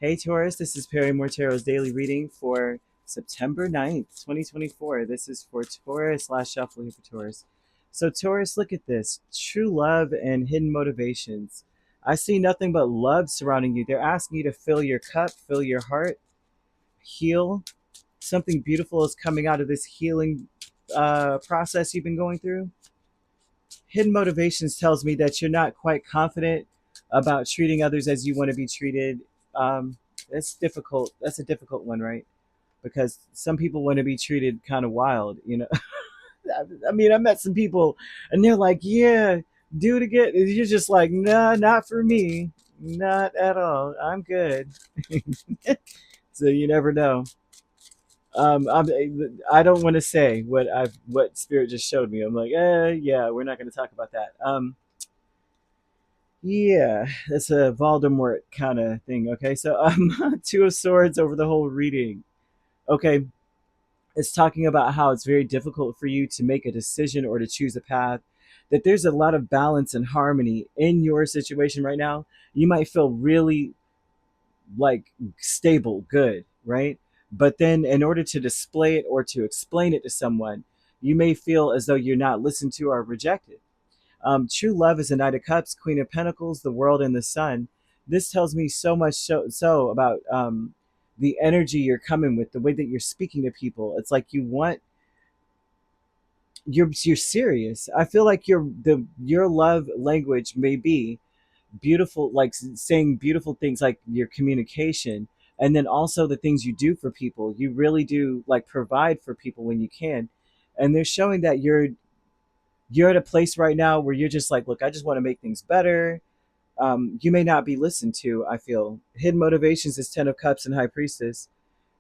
Hey Taurus, this is Perrymore Tarot's daily reading for September 9th, 2024. This is for Taurus slash shuffle here for Taurus. So Taurus, look at this. True love and hidden motivations. I see nothing but love surrounding you. They're asking you to fill your cup, fill your heart, heal. Something beautiful is coming out of this healing process you've been going through. Hidden motivations tells me that you're not quite confident about treating others as you want to be treated. That's difficult. That's a difficult one, right? Because some people want to be treated kind of wild, you know. I mean, I met some people and they're like, yeah, do it again. And you're just like, nah, not for me. Not at all. I'm good. So you never know. I don't want to say what spirit just showed me. I'm like, yeah, we're not going to talk about that. Yeah, that's a Voldemort kind of thing. Okay, so Two of Swords over the whole reading. Okay, it's talking about how it's very difficult for you to make a decision or to choose a path. That there's a lot of balance and harmony in your situation right now. You might feel really like stable, good, right? But then, in order to display it or to explain it to someone, you may feel as though you're not listened to or rejected. True love is a Knight of Cups, Queen of Pentacles, the World, and the Sun. This tells me so much so about the energy you're coming with, the way that you're speaking to people. It's like you want you're serious. I feel like your love language may be beautiful, like saying beautiful things, like your communication, and then also the things you do for people. You really do like provide for people when you can, and they're showing that you're at a place right now where you're just like, look, I just want to make things better. You may not be listened to. I feel hidden motivations is Ten of Cups and High Priestess,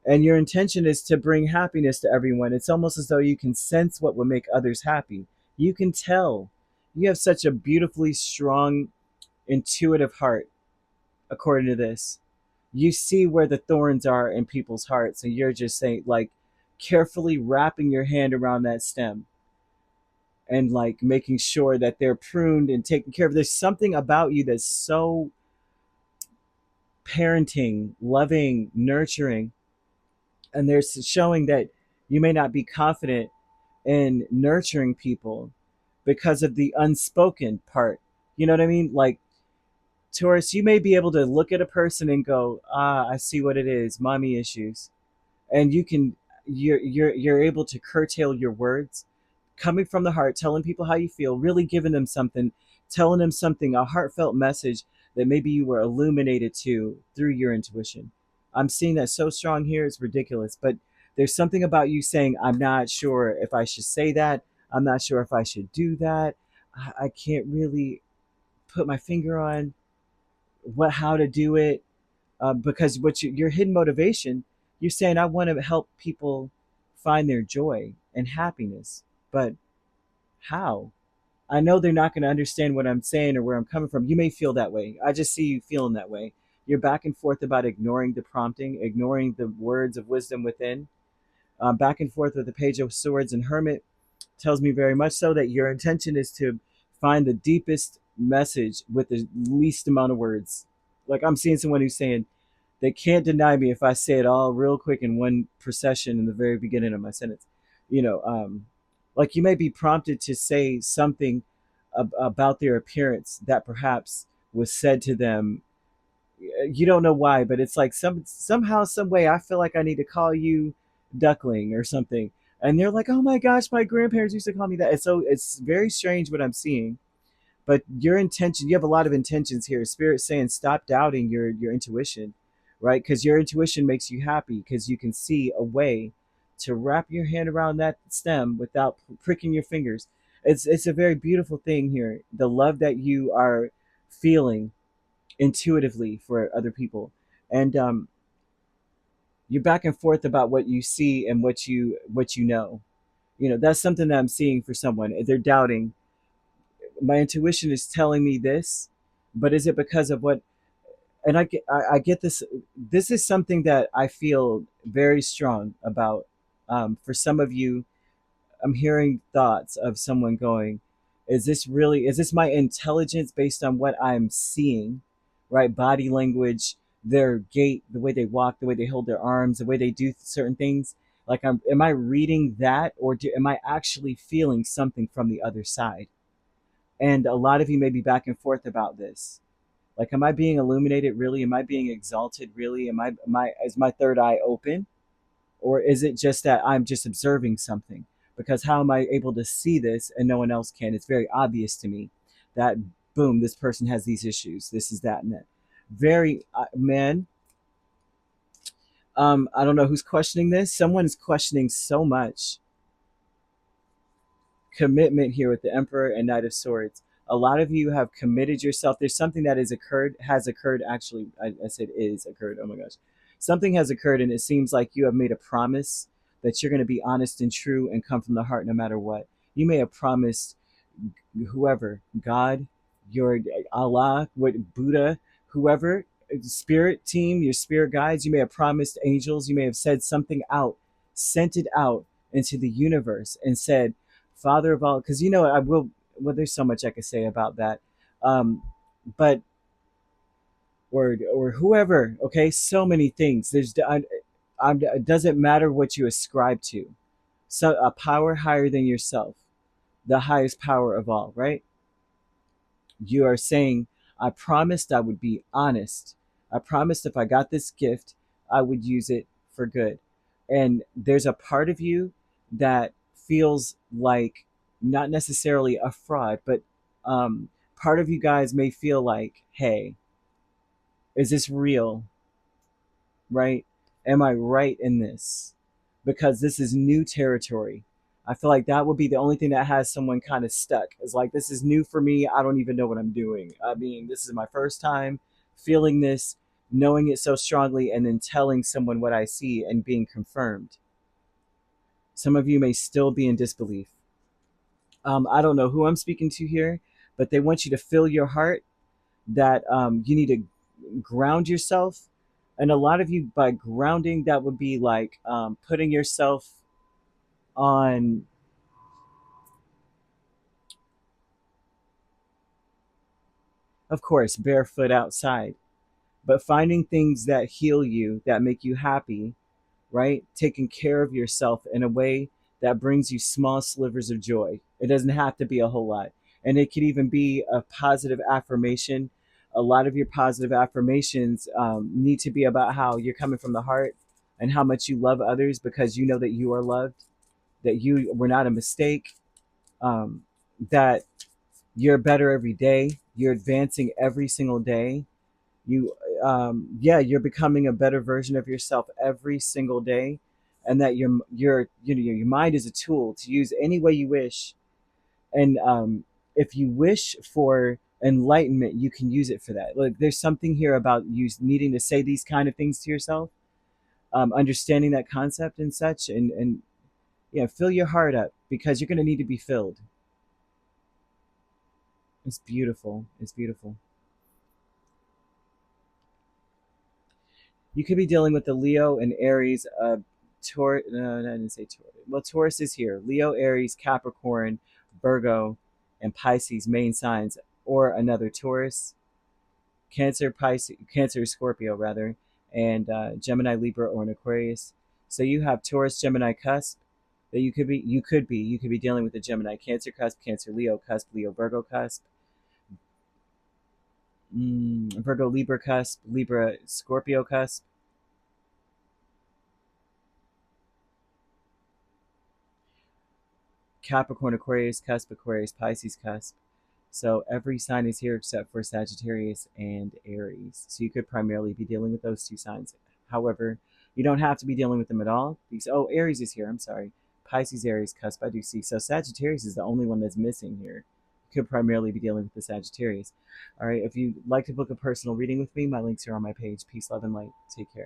and your intention is to bring happiness to everyone. It's almost as though you can sense what will make others happy. You can tell. You have such a beautifully strong, intuitive heart. According to this, you see where the thorns are in people's hearts, and you're just saying, like, carefully wrapping your hand around that stem and like making sure that they're pruned and taken care of. There's something about you that's so parenting, loving, nurturing, and there's showing that you may not be confident in nurturing people because of the unspoken part. You know what I mean? Like Taurus, you may be able to look at a person and go, "Ah, I see what it is, mommy issues," and you're able to curtail your words, coming from the heart, telling people how you feel, really giving them something, telling them something, a heartfelt message that maybe you were illuminated to through your intuition. I'm seeing that so strong here, it's ridiculous. But there's something about you saying, I'm not sure if I should say that. I'm not sure if I should do that. I can't really put my finger on how to do it, because your hidden motivation, you're saying, I want to help people find their joy and happiness, but how? I know they're not going to understand what I'm saying or where I'm coming from. You may feel that way. I just see you feeling that way. You're back and forth about ignoring the prompting, ignoring the words of wisdom within. Back and forth with the Page of Swords and Hermit tells me very much so that your intention is to find the deepest message with the least amount of words. Like I'm seeing someone who's saying, they can't deny me if I say it all real quick in one procession in the very beginning of my sentence. You know, like you may be prompted to say something about their appearance that perhaps was said to them. You don't know why, but it's like somehow, some way, I feel like I need to call you duckling or something. And they're like, oh my gosh, my grandparents used to call me that. And so it's very strange what I'm seeing. But your intention, you have a lot of intentions here. Spirit saying, stop doubting your intuition, right? Because your intuition makes you happy because you can see a way to wrap your hand around that stem without pricking your fingers. It's a very beautiful thing here. The love that you are feeling intuitively for other people, and you're back and forth about what you see and what you know. You know that's something that I'm seeing for someone. They're doubting. My intuition is telling me this, but is it because of what? And I get this. This is something that I feel very strong about. For some of you, I'm hearing thoughts of someone going, is this my intelligence based on what I'm seeing, right? Body language, their gait, the way they walk, the way they hold their arms, the way they do certain things. Like, am I reading that, or am I actually feeling something from the other side? And a lot of you may be back and forth about this. Like, am I being illuminated really? Am I being exalted really? Is my third eye open? Or is it just that I'm just observing something? Because how am I able to see this and no one else can? It's very obvious to me that, boom, this person has these issues. This is that and that. Very, man, I don't know who's questioning this. Someone is questioning so much commitment here with the Emperor and Knight of Swords. A lot of you have committed yourself. There's something that has occurred. Actually, I said is occurred. Oh my gosh. Something has occurred, and it seems like you have made a promise that you're going to be honest and true and come from the heart no matter what. You may have promised whoever, God, your Allah, what Buddha, whoever, spirit team, your spirit guides, you may have promised angels, you may have said something out, sent it out into the universe and said, Father of all, because you know, I will, well, there's so much I could say about that. Um, but, or whoever, okay, so many things. It doesn't matter what you ascribe to. So a power higher than yourself, the highest power of all, right? You are saying, I promised I would be honest. I promised if I got this gift, I would use it for good. And there's a part of you that feels like not necessarily a fraud, but part of you guys may feel like, hey, is this real? Right? Am I right in this? Because this is new territory. I feel like that would be the only thing that has someone kind of stuck. It's like, this is new for me. I don't even know what I'm doing. I mean, this is my first time feeling this, knowing it so strongly, and then telling someone what I see and being confirmed. Some of you may still be in disbelief. I don't know who I'm speaking to here, but they want you to fill your heart that you need to ground yourself. And a lot of you, by grounding, that would be like putting yourself on, of course, barefoot outside, but finding things that heal you, that make you happy, right? Taking care of yourself in a way that brings you small slivers of joy. It doesn't have to be a whole lot. And it could even be a positive affirmation. A lot of your positive affirmations need to be about how you're coming from the heart and how much you love others because you know that you are loved, that you were not a mistake, um, that you're better every day, you're advancing every single day. You yeah, you're becoming a better version of yourself every single day, and that your mind is a tool to use any way you wish. And if you wish for enlightenment, you can use it for that. Like, there's something here about you needing to say these kind of things to yourself, understanding that concept and such. And yeah, fill your heart up because you're going to need to be filled. It's beautiful. It's beautiful. You could be dealing with the Leo and Aries, Taurus. No, I didn't say Taurus. Well, Taurus is here. Leo, Aries, Capricorn, Virgo, and Pisces main signs, or another Taurus, Cancer, Pisces, Cancer, Scorpio rather, and Gemini, Libra, or an Aquarius. So you have Taurus, Gemini cusp. That you could be dealing with the Gemini, Cancer cusp, Cancer, Leo cusp, Leo, Virgo cusp, Virgo, Libra cusp, Libra, Scorpio cusp. Capricorn, Aquarius cusp, Aquarius, Pisces cusp. So every sign is here except for Sagittarius and Aries. So you could primarily be dealing with those two signs. However, you don't have to be dealing with them at all. Because, oh, Aries is here. I'm sorry. Pisces, Aries, cusp, I do see. So Sagittarius is the only one that's missing here. You could primarily be dealing with the Sagittarius. All right. If you'd like to book a personal reading with me, my links are on my page. Peace, love, and light. Take care.